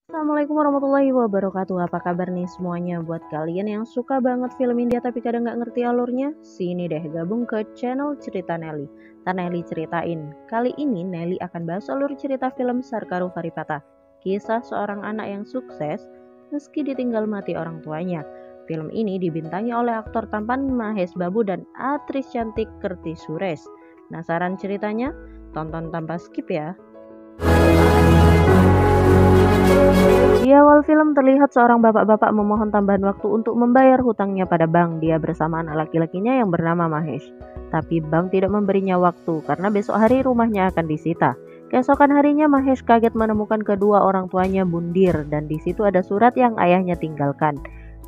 Assalamualaikum warahmatullahi wabarakatuh. Apa kabar nih semuanya? Buat kalian yang suka banget film India tapi kadang nggak ngerti alurnya, sini deh gabung ke channel Cerita Nelly. Nelly ceritain. Kali ini Nelly akan bahas alur cerita film Sarkaru Varipata. Kisah seorang anak yang sukses meski ditinggal mati orang tuanya. Film ini dibintangi oleh aktor tampan Mahesh Babu dan aktris cantik Kirti Suresh. Penasaran ceritanya? Tonton tanpa skip ya. Di awal film terlihat seorang bapak-bapak memohon tambahan waktu untuk membayar hutangnya pada bank. Dia bersama anak laki-lakinya yang bernama Mahesh. Tapi bank tidak memberinya waktu karena besok hari rumahnya akan disita. Keesokan harinya Mahesh kaget menemukan kedua orang tuanya bundir dan di situ ada surat yang ayahnya tinggalkan.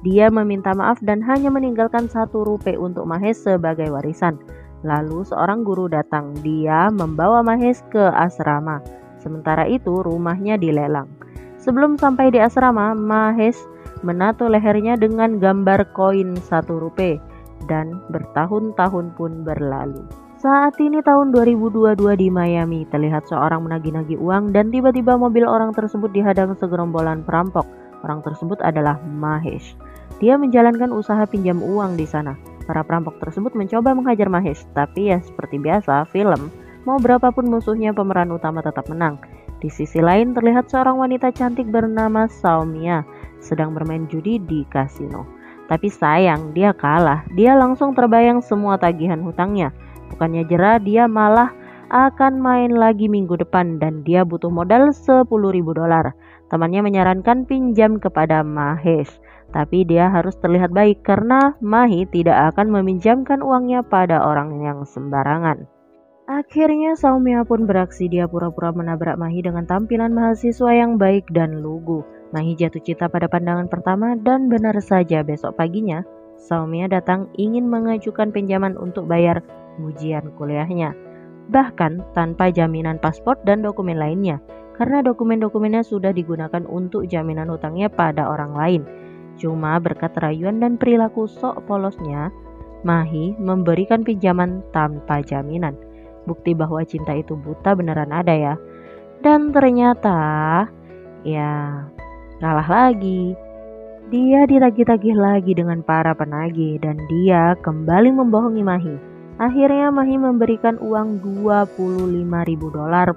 Dia meminta maaf dan hanya meninggalkan 1 rupiah untuk Mahesh sebagai warisan. Lalu seorang guru datang. Dia membawa Mahesh ke asrama. Sementara itu rumahnya dilelang. Sebelum sampai di asrama, Mahesh menato lehernya dengan gambar koin 1 rupiah dan bertahun-tahun pun berlalu. Saat ini tahun 2022 di Miami, terlihat seorang menagih-nagih uang dan tiba-tiba mobil orang tersebut dihadang segerombolan perampok. Orang tersebut adalah Mahesh. Dia menjalankan usaha pinjam uang di sana. Para perampok tersebut mencoba menghajar Mahesh, tapi ya seperti biasa film, mau berapapun musuhnya pemeran utama tetap menang. Di sisi lain terlihat seorang wanita cantik bernama Saumya sedang bermain judi di kasino. Tapi sayang dia kalah, dia langsung terbayang semua tagihan hutangnya. Bukannya jerah, dia malah akan main lagi minggu depan dan dia butuh modal $10.000. Temannya menyarankan pinjam kepada Mahesh. Tapi dia harus terlihat baik karena Mahi tidak akan meminjamkan uangnya pada orang yang sembarangan. Akhirnya Saumya pun beraksi, dia pura-pura menabrak Mahi dengan tampilan mahasiswa yang baik dan lugu. Mahi jatuh cinta pada pandangan pertama dan benar saja besok paginya Saumya datang ingin mengajukan pinjaman untuk bayar ujian kuliahnya. Bahkan tanpa jaminan paspor dan dokumen lainnya karena dokumen-dokumennya sudah digunakan untuk jaminan hutangnya pada orang lain. Cuma berkat rayuan dan perilaku sok polosnya, Mahi memberikan pinjaman tanpa jaminan. Bukti bahwa cinta itu buta beneran ada ya. Dan ternyata ya kalah lagi. Dia ditagih-tagih lagi dengan para penagih dan dia kembali membohongi Mahi. Akhirnya Mahi memberikan uang $25.000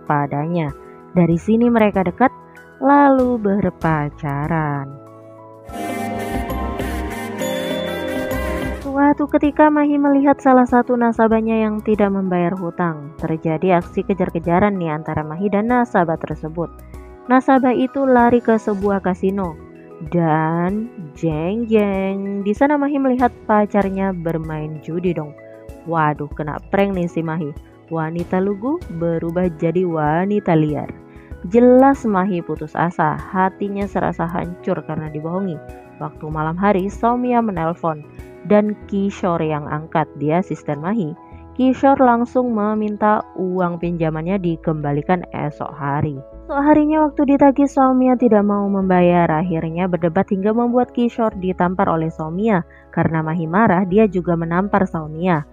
padanya. Dari sini mereka dekat lalu berpacaran. Suatu ketika Mahi melihat salah satu nasabahnya yang tidak membayar hutang. Terjadi aksi kejar-kejaran nih antara Mahi dan nasabah tersebut. Nasabah itu lari ke sebuah kasino dan jeng-jeng. Di sana Mahi melihat pacarnya bermain judi dong. Waduh, kena prank nih si Mahi. Wanita lugu berubah jadi wanita liar. Jelas Mahi putus asa, hatinya serasa hancur karena dibohongi. Waktu malam hari Saumya menelpon dan Kishore yang angkat, dia asisten Mahi. Kishore langsung meminta uang pinjamannya dikembalikan esok hari. Esok harinya waktu ditagih Saumya tidak mau membayar, akhirnya berdebat hingga membuat Kishore ditampar oleh Saumya. Karena Mahi marah, dia juga menampar Saumya.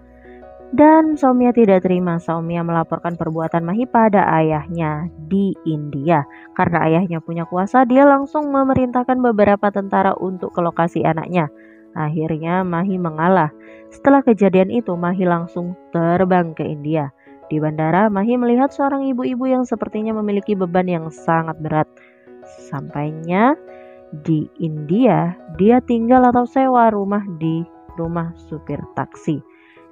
Dan Saumya tidak terima. Saumya melaporkan perbuatan Mahi pada ayahnya di India. Karena ayahnya punya kuasa, dia langsung memerintahkan beberapa tentara untuk ke lokasi anaknya. Akhirnya Mahi mengalah. Setelah kejadian itu Mahi langsung terbang ke India. Di bandara Mahi melihat seorang ibu-ibu yang sepertinya memiliki beban yang sangat berat. Sampainya di India, dia tinggal atau sewa rumah di rumah supir taksi,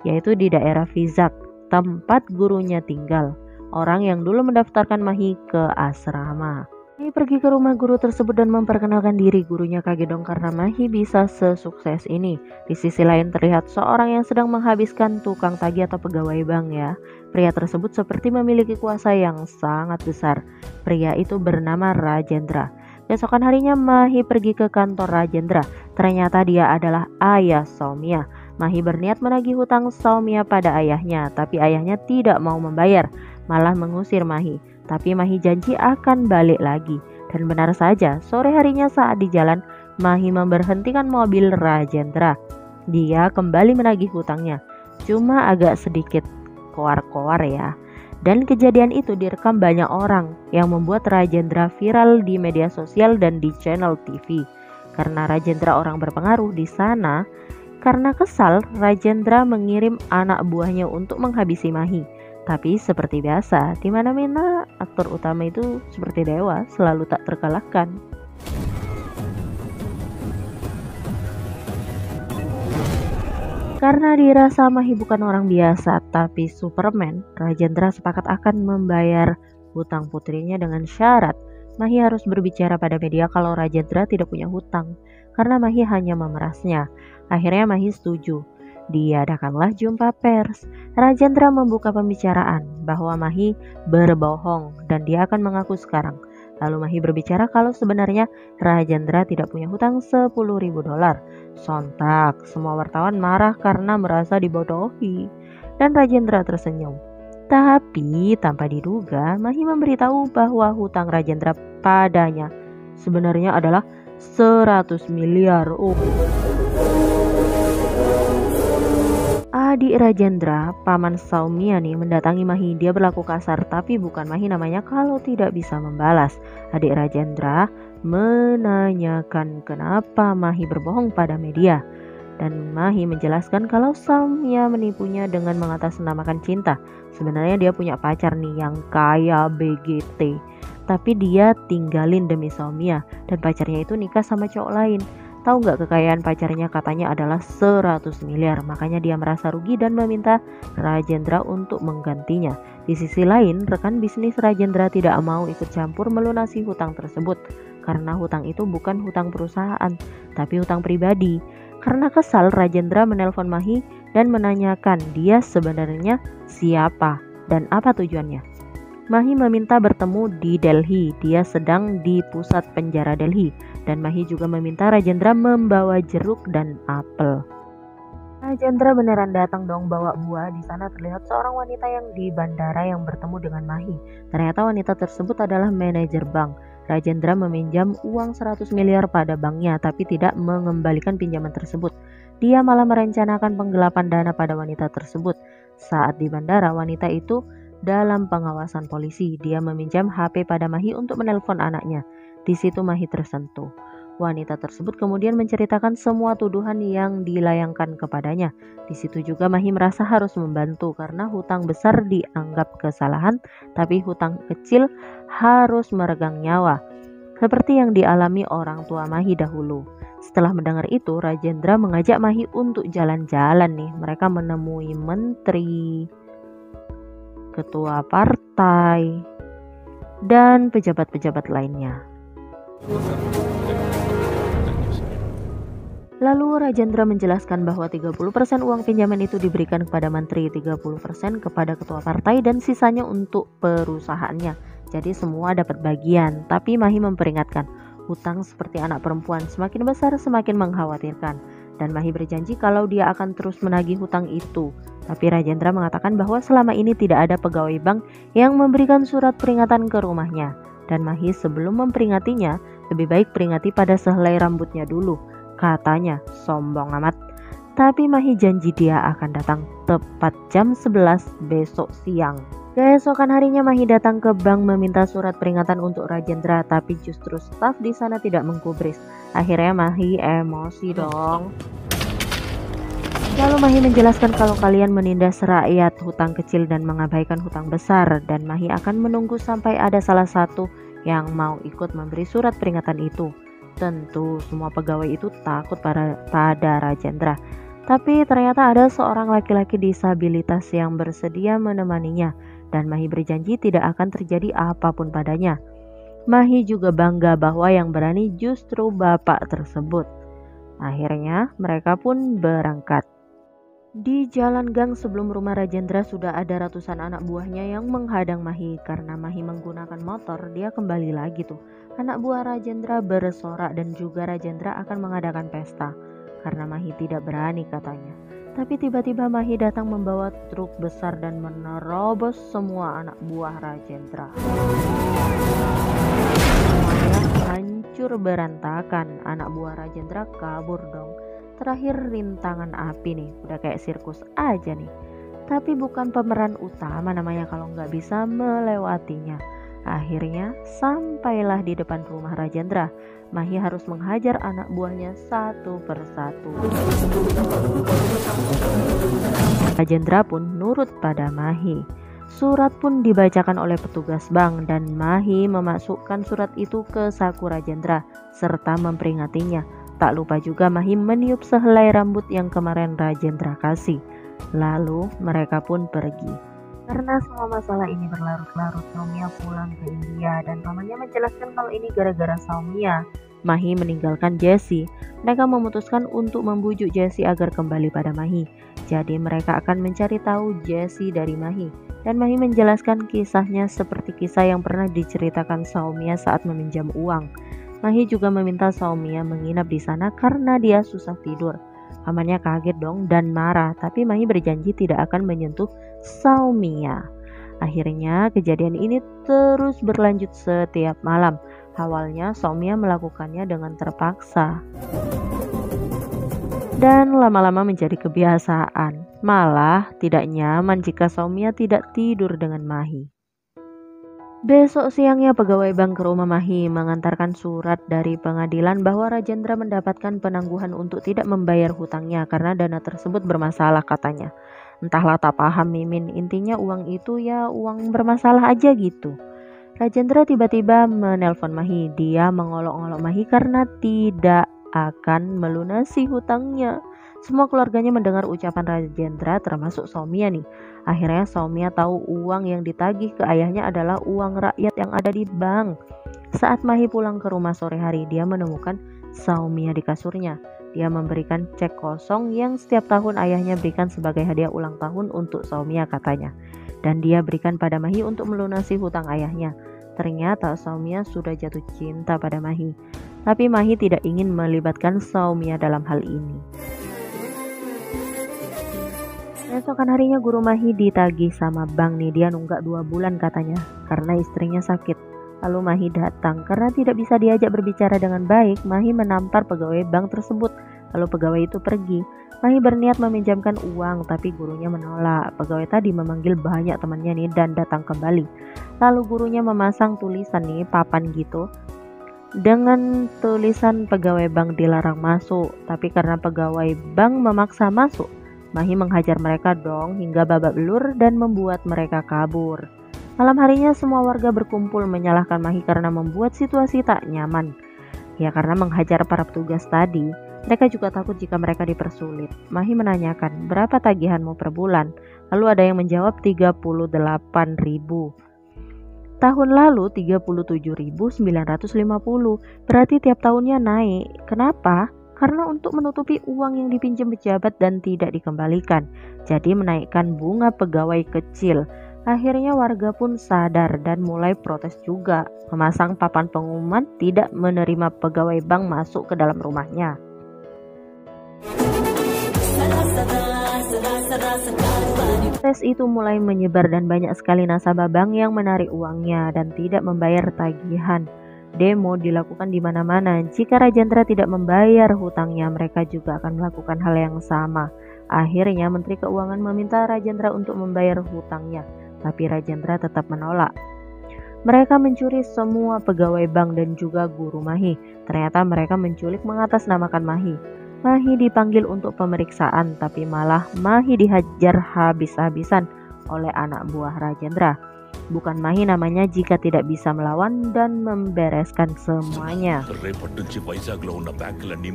yaitu di daerah Vizag, tempat gurunya tinggal. Orang yang dulu mendaftarkan Mahi ke asrama. Mahi pergi ke rumah guru tersebut dan memperkenalkan diri. Gurunya kaget dong karena Mahi bisa sesukses ini. Di sisi lain terlihat seorang yang sedang menghabiskan tukang tagih atau pegawai bank ya. Pria tersebut seperti memiliki kuasa yang sangat besar. Pria itu bernama Rajendra. Besokan harinya Mahi pergi ke kantor Rajendra. Ternyata dia adalah ayah Saumya. Mahi berniat menagih hutang Saumya pada ayahnya, tapi ayahnya tidak mau membayar, malah mengusir Mahi. Tapi Mahi janji akan balik lagi. Dan benar saja, sore harinya saat di jalan, Mahi memberhentikan mobil Rajendra. Dia kembali menagih hutangnya, cuma agak sedikit koar-koar ya. Dan kejadian itu direkam banyak orang yang membuat Rajendra viral di media sosial dan di channel TV. Karena Rajendra orang berpengaruh di sana, karena kesal, Rajendra mengirim anak buahnya untuk menghabisi Mahi. Tapi seperti biasa, di mana-mana aktor utama itu seperti dewa, selalu tak terkalahkan. Karena dirasa Mahi bukan orang biasa, tapi Superman, Rajendra sepakat akan membayar hutang putrinya dengan syarat Mahi harus berbicara pada media kalau Rajendra tidak punya hutang, karena Mahi hanya memerasnya. Akhirnya Mahi setuju. Diadakanlah jumpa pers. Rajendra membuka pembicaraan bahwa Mahi berbohong dan dia akan mengaku sekarang. Lalu Mahi berbicara kalau sebenarnya Rajendra tidak punya hutang $10.000. Sontak, semua wartawan marah karena merasa dibodohi. Dan Rajendra tersenyum. Tapi tanpa diduga, Mahi memberitahu bahwa hutang Rajendra padanya sebenarnya adalah 100 miliar. Adik Rajendra, paman Saumya nih, mendatangi Mahi. Dia berlaku kasar, tapi bukan Mahi namanya kalau tidak bisa membalas. Adik Rajendra menanyakan kenapa Mahi berbohong pada media. Dan Mahi menjelaskan kalau Saumya menipunya dengan mengatasnamakan cinta. Sebenarnya dia punya pacar nih yang kaya BGT, tapi dia tinggalin demi Saumya, dan pacarnya itu nikah sama cowok lain. Tahu nggak kekayaan pacarnya katanya adalah 100 miliar, makanya dia merasa rugi dan meminta Rajendra untuk menggantinya. Di sisi lain, rekan bisnis Rajendra tidak mau ikut campur melunasi hutang tersebut, karena hutang itu bukan hutang perusahaan, tapi hutang pribadi. Karena kesal, Rajendra menelpon Mahi dan menanyakan dia sebenarnya siapa dan apa tujuannya. Mahi meminta bertemu di Delhi, dia sedang di pusat penjara Delhi, dan Mahi juga meminta Rajendra membawa jeruk dan apel. Rajendra beneran datang dong bawa buah. Di sana terlihat seorang wanita yang di bandara yang bertemu dengan Mahi. Ternyata wanita tersebut adalah manajer bank. Rajendra meminjam uang 100 miliar pada banknya tapi tidak mengembalikan pinjaman tersebut. Dia malah merencanakan penggelapan dana pada wanita tersebut. Saat di bandara, wanita itu dalam pengawasan polisi. Dia meminjam HP pada Mahi untuk menelpon anaknya. Di situ Mahi tersentuh. Wanita tersebut kemudian menceritakan semua tuduhan yang dilayangkan kepadanya. Di situ juga Mahi merasa harus membantu karena hutang besar dianggap kesalahan, tapi hutang kecil harus meregang nyawa, seperti yang dialami orang tua Mahi dahulu. Setelah mendengar itu, Rajendra mengajak Mahi untuk jalan-jalan nih. Mereka menemui menteri, ketua partai, dan pejabat-pejabat lainnya. Lalu Rajendra menjelaskan bahwa 30% uang pinjaman itu diberikan kepada menteri, 30% kepada ketua partai, dan sisanya untuk perusahaannya. Jadi semua dapat bagian. Tapi Mahi memperingatkan, hutang seperti anak perempuan, semakin besar semakin mengkhawatirkan. Dan Mahi berjanji kalau dia akan terus menagih hutang itu. Tapi Rajendra mengatakan bahwa selama ini tidak ada pegawai bank yang memberikan surat peringatan ke rumahnya. Dan Mahi sebelum memperingatinya, lebih baik peringati pada sehelai rambutnya dulu. Katanya, sombong amat. Tapi Mahi janji dia akan datang tepat jam 11 besok siang. Keesokan harinya Mahi datang ke bank meminta surat peringatan untuk Rajendra, tapi justru staf di sana tidak menggubris. Akhirnya Mahi emosi dong. Lalu Mahi menjelaskan kalau kalian menindas rakyat hutang kecil dan mengabaikan hutang besar, dan Mahi akan menunggu sampai ada salah satu yang mau ikut memberi surat peringatan itu. Tentu semua pegawai itu takut pada Rajendra. Tapi ternyata ada seorang laki-laki disabilitas yang bersedia menemaninya, dan Mahi berjanji tidak akan terjadi apapun padanya. Mahi juga bangga bahwa yang berani justru bapak tersebut. Akhirnya mereka pun berangkat. Di jalan gang sebelum rumah Rajendra sudah ada ratusan anak buahnya yang menghadang Mahi. Karena Mahi menggunakan motor, dia kembali lagi tuh. Anak buah Rajendra bersorak dan juga Rajendra akan mengadakan pesta. Karena Mahi tidak berani katanya. Tapi tiba-tiba Mahi datang membawa truk besar dan menerobos semua anak buah Rajendra. Semuanya hancur berantakan. Anak buah Rajendra kabur dong. Terakhir rintangan api nih, udah kayak sirkus aja nih. Tapi bukan pemeran utama namanya kalau nggak bisa melewatinya. Akhirnya sampailah di depan rumah Rajendra. Mahi harus menghajar anak buahnya satu persatu. Rajendra pun nurut pada Mahi. Surat pun dibacakan oleh petugas bank dan Mahi memasukkan surat itu ke saku Rajendra serta memperingatinya. Tak lupa juga Mahi meniup sehelai rambut yang kemarin Rajendra kasih. Lalu mereka pun pergi. Karena semua masalah ini berlarut-larut, Soumya pulang ke India dan pamannya menjelaskan kalau ini gara-gara Soumya. Mahi meninggalkan Jessie. Mereka memutuskan untuk membujuk Jessie agar kembali pada Mahi. Jadi mereka akan mencari tahu Jessie dari Mahi. Dan Mahi menjelaskan kisahnya seperti kisah yang pernah diceritakan Soumya saat meminjam uang. Mahi juga meminta Soumya menginap di sana karena dia susah tidur. Pamannya kaget dong dan marah, tapi Mahi berjanji tidak akan menyentuh Soumya. Akhirnya kejadian ini terus berlanjut setiap malam. Awalnya Soumya melakukannya dengan terpaksa. Dan lama-lama menjadi kebiasaan. Malah tidak nyaman jika Soumya tidak tidur dengan Mahi. Besok siangnya pegawai bank ke rumah Mahi mengantarkan surat dari pengadilan bahwa Rajendra mendapatkan penangguhan untuk tidak membayar hutangnya karena dana tersebut bermasalah katanya. Entahlah, tak paham Mimin, intinya uang itu ya uang bermasalah aja gitu. Rajendra tiba-tiba menelpon Mahi. Dia mengolok-olok Mahi karena tidak akan melunasi hutangnya. Semua keluarganya mendengar ucapan Rajendra termasuk Soumya nih. Akhirnya Soumya tahu uang yang ditagih ke ayahnya adalah uang rakyat yang ada di bank. Saat Mahi pulang ke rumah sore hari, dia menemukan Soumya di kasurnya. Dia memberikan cek kosong yang setiap tahun ayahnya berikan sebagai hadiah ulang tahun untuk Soumya katanya. Dan dia berikan pada Mahi untuk melunasi hutang ayahnya. Ternyata Soumya sudah jatuh cinta pada Mahi. Tapi Mahi tidak ingin melibatkan Soumya dalam hal ini. Esokan harinya guru Mahi ditagih sama bank nih, dia nunggak 2 bulan katanya karena istrinya sakit. Lalu Mahi datang, karena tidak bisa diajak berbicara dengan baik, Mahi menampar pegawai bank tersebut. Lalu pegawai itu pergi. Mahi berniat meminjamkan uang tapi gurunya menolak. Pegawai tadi memanggil banyak temannya nih dan datang kembali. Lalu gurunya memasang tulisan nih, papan gitu, dengan tulisan pegawai bank dilarang masuk. Tapi karena pegawai bank memaksa masuk, Mahi menghajar mereka dong hingga babak belur dan membuat mereka kabur. Malam harinya semua warga berkumpul menyalahkan Mahi karena membuat situasi tak nyaman. Ya karena menghajar para petugas tadi, mereka juga takut jika mereka dipersulit. Mahi menanyakan, berapa tagihanmu per bulan? Lalu ada yang menjawab 38.000. Tahun lalu 37.950, berarti tiap tahunnya naik. Kenapa? Karena untuk menutupi uang yang dipinjam pejabat dan tidak dikembalikan, jadi menaikkan bunga pegawai kecil. Akhirnya warga pun sadar dan mulai protes juga, memasang papan pengumuman tidak menerima pegawai bank masuk ke dalam rumahnya. Protes itu mulai menyebar dan banyak sekali nasabah bank yang menarik uangnya dan tidak membayar tagihan. Demo dilakukan di mana-mana. Jika Rajendra tidak membayar hutangnya, mereka juga akan melakukan hal yang sama. Akhirnya Menteri Keuangan meminta Rajendra untuk membayar hutangnya, tapi Rajendra tetap menolak. Mereka mencuri semua pegawai bank dan juga guru Mahi. Ternyata mereka menculik mengatasnamakan Mahi. Mahi dipanggil untuk pemeriksaan, tapi malah Mahi dihajar habis-habisan oleh anak buah Rajendra. Bukan Mahi namanya jika tidak bisa melawan dan membereskan semuanya.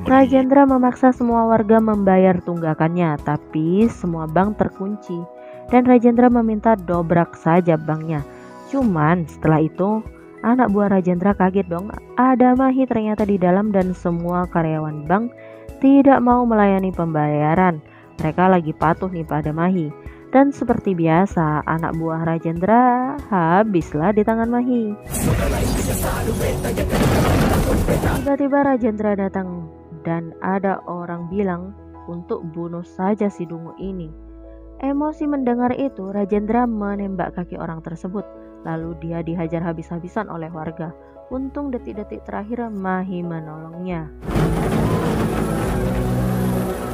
Rajendra memaksa semua warga membayar tunggakannya, tapi semua bank terkunci dan Rajendra meminta dobrak saja banknya. Cuman setelah itu anak buah Rajendra kaget dong, ada Mahi ternyata di dalam dan semua karyawan bank tidak mau melayani pembayaran. Mereka lagi patuh nih pada Mahi. Dan seperti biasa, anak buah Rajendra habislah di tangan Mahi. Tiba-tiba Rajendra datang dan ada orang bilang untuk bunuh saja si dungu ini. Emosi mendengar itu, Rajendra menembak kaki orang tersebut. Lalu dia dihajar habis-habisan oleh warga. Untung detik-detik terakhir Mahi menolongnya.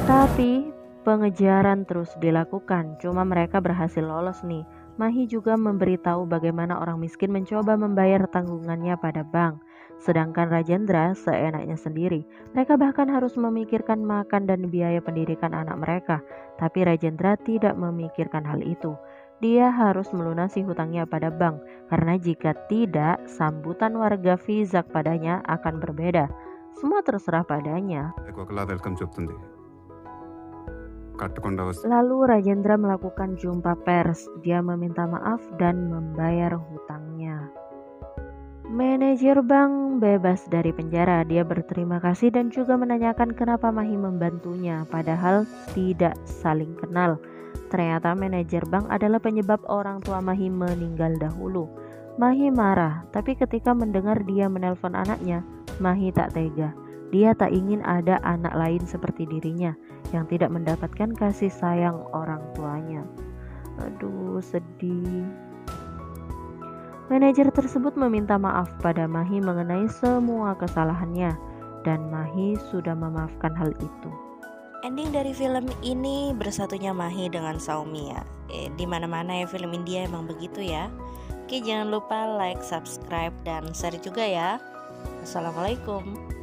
Tapi Pengejaran terus dilakukan, cuma mereka berhasil lolos nih. Mahi juga memberitahu bagaimana orang miskin mencoba membayar tanggungannya pada bank. Sedangkan Rajendra seenaknya sendiri. Mereka bahkan harus memikirkan makan dan biaya pendidikan anak mereka. Tapi Rajendra tidak memikirkan hal itu. Dia harus melunasi hutangnya pada bank, karena jika tidak, sambutan warga Vizak padanya akan berbeda. Semua terserah padanya. Lalu Rajendra melakukan jumpa pers. Dia meminta maaf dan membayar hutangnya. Manajer bank bebas dari penjara. Dia berterima kasih dan juga menanyakan kenapa Mahi membantunya, padahal tidak saling kenal. Ternyata manajer bank adalah penyebab orang tua Mahi meninggal dahulu. Mahi marah, tapi ketika mendengar dia menelpon anaknya, Mahi tak tega. Dia tak ingin ada anak lain seperti dirinya yang tidak mendapatkan kasih sayang orang tuanya. Aduh, sedih. Manajer tersebut meminta maaf pada Mahi mengenai semua kesalahannya, dan Mahi sudah memaafkan hal itu. Ending dari film ini bersatunya Mahi dengan Saumya. Di mana-mana ya film India emang begitu ya. Oke, jangan lupa like, subscribe, dan share juga ya. Assalamualaikum.